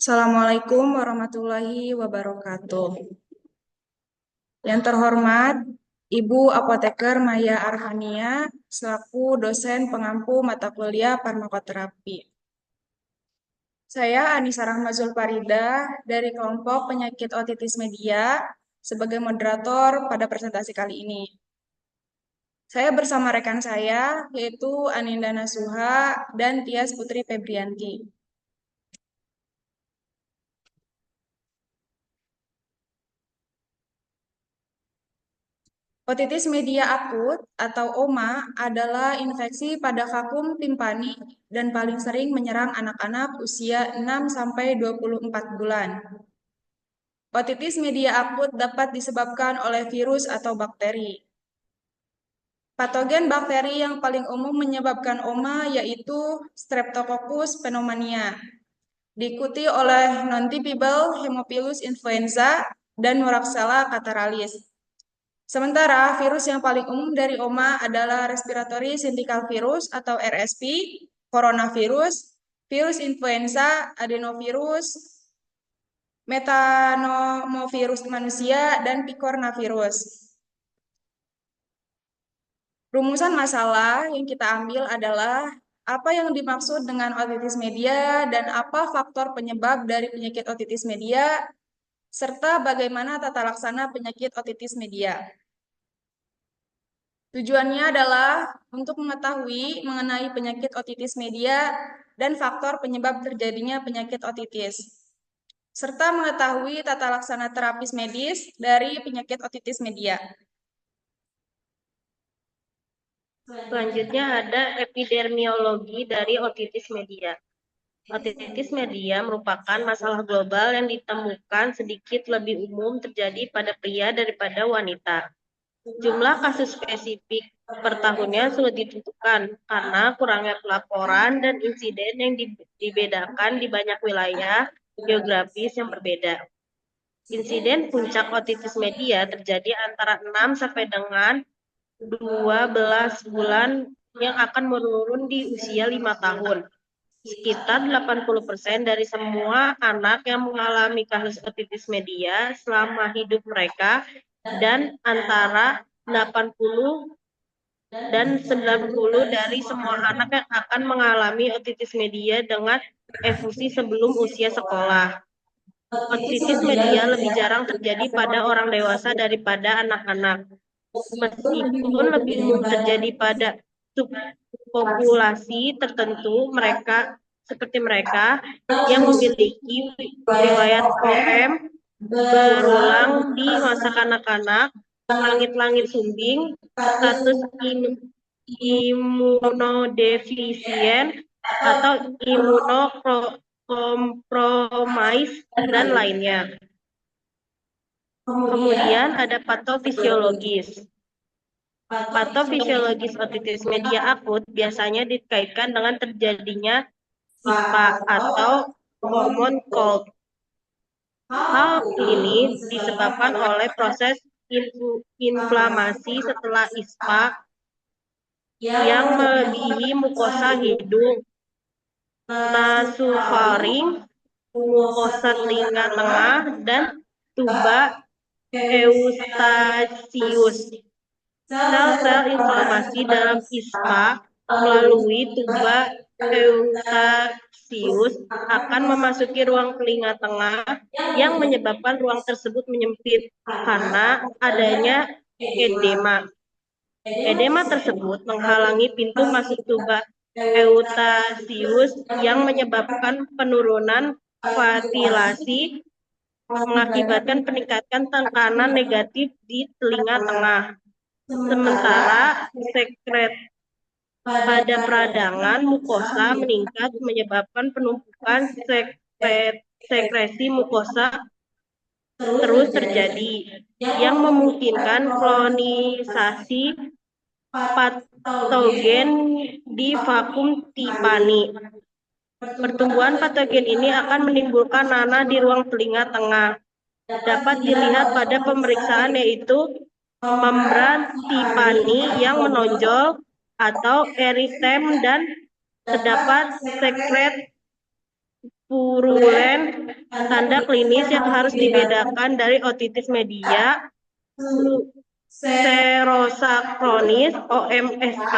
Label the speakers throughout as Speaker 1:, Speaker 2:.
Speaker 1: Assalamualaikum warahmatullahi wabarakatuh. Yang terhormat, Ibu Apoteker Maya Arhania, selaku dosen pengampu mata kuliah farmakoterapi. Saya Anissa Rahmazul Farida dari kelompok penyakit otitis media sebagai moderator pada presentasi kali ini. Saya bersama rekan saya yaitu Aninda Nasuha dan Tias Putri Febrianti. Otitis media akut atau OMA adalah infeksi pada vakum timpani dan paling sering menyerang anak-anak usia 6-24 bulan. Otitis media akut dapat disebabkan oleh virus atau bakteri. Patogen bakteri yang paling umum menyebabkan OMA yaitu Streptococcus pneumoniae, diikuti oleh non-typable Haemophilus influenza dan Moraxella catarrhalis. Sementara virus yang paling umum dari OMA adalah respiratory syncytial virus atau RSV, coronavirus, virus influenza, adenovirus, metanomovirus manusia, dan picornavirus. Rumusan masalah yang kita ambil adalah apa yang dimaksud dengan otitis media dan apa faktor penyebab dari penyakit otitis media, serta bagaimana tata laksana penyakit otitis media. Tujuannya adalah untuk mengetahui mengenai penyakit otitis media dan faktor penyebab terjadinya penyakit otitis, serta mengetahui tata laksana terapis medis dari penyakit otitis media.
Speaker 2: Selanjutnya ada epidemiologi dari otitis media. Otitis media merupakan masalah global yang ditemukan sedikit lebih umum terjadi pada pria daripada wanita. Jumlah kasus spesifik per tahunnya sulit ditentukan karena kurangnya pelaporan dan insiden yang dibedakan di banyak wilayah geografis yang berbeda. Insiden puncak otitis media terjadi antara 6 sampai dengan 12 bulan yang akan menurun di usia 5 tahun. Sekitar 80% dari semua anak yang mengalami kasus otitis media selama hidup mereka dan antara 80 dan 90 dari semua anak yang akan mengalami otitis media dengan efusi sebelum usia sekolah. Otitis media lebih jarang terjadi pada orang dewasa daripada anak-anak. Meskipun lebih umum terjadi pada subpopulasi tertentu, seperti mereka yang memiliki riwayat OM berulang di masa kanak-kanak, langit-langit sumbing, status imunodefisien atau imunokompromis, dan lainnya. Kemudian ada patofisiologis. Patofisiologis otitis media akut biasanya dikaitkan dengan terjadinya ISPA atau common cold. Hal ini disebabkan oleh proses inflamasi setelah ISPA yang melebihi mukosa hidung, nasofaring, mukosa telinga tengah, dan tuba eustachius. Sel-sel inflamasi dalam ISPA melalui tuba eustachius akan memasuki ruang telinga tengah yang menyebabkan ruang tersebut menyempit karena adanya edema. Edema tersebut menghalangi pintu masuk tuba eustachius yang menyebabkan penurunan ventilasi, mengakibatkan peningkatan tekanan negatif di telinga tengah. Sementara sekret pada peradangan mukosa meningkat menyebabkan penumpukan sekresi mukosa terus terjadi yang memungkinkan kolonisasi patogen di vakum timpani. Pertumbuhan patogen ini akan menimbulkan nanah di ruang telinga tengah. Dapat dilihat pada pemeriksaan yaitu membran timpani yang menonjol atau eritem dan terdapat sekret purulen, tanda klinis yang harus dibedakan dari otitis media, serosa kronis (OMSK)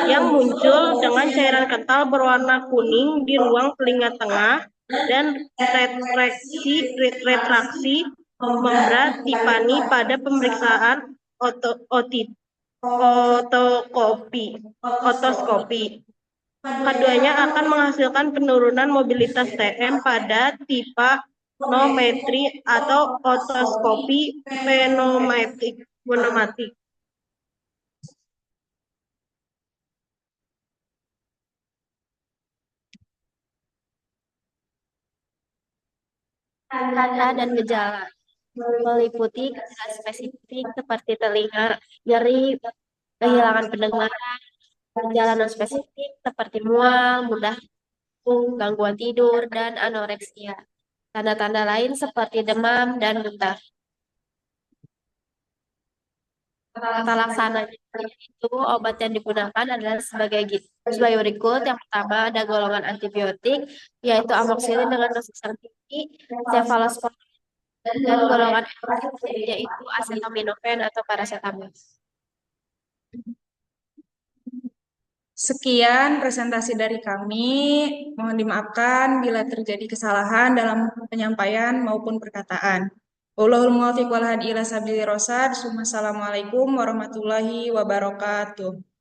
Speaker 2: yang muncul dengan cairan kental berwarna kuning di ruang telinga tengah dan retraksi membran tipani pada pemeriksaan otoskopi. Keduanya akan menghasilkan penurunan mobilitas TM pada tipanometri atau otoskopi pneumatik.
Speaker 3: Tanda dan gejala meliputi gejala spesifik seperti telinga, nyeri, kehilangan pendengaran, gejala non spesifik seperti mual, mudah gangguan tidur, dan anoreksia. Tanda-tanda lain seperti demam dan muntah. Tata laksananya itu obat yang digunakan adalah sebagai berikut. Yang pertama ada golongan antibiotik, yaitu amoxicillin dengan dosis yang tinggi, cefalosporin, dan golongan yaitu acetaminophen atau paracetamol.
Speaker 1: Sekian presentasi dari kami. Mohon dimaafkan bila terjadi kesalahan dalam penyampaian maupun perkataan. Wallahul muwaffiq wal hadi ila sabilir rasyad. Wassalamualaikum warahmatullahi wabarakatuh.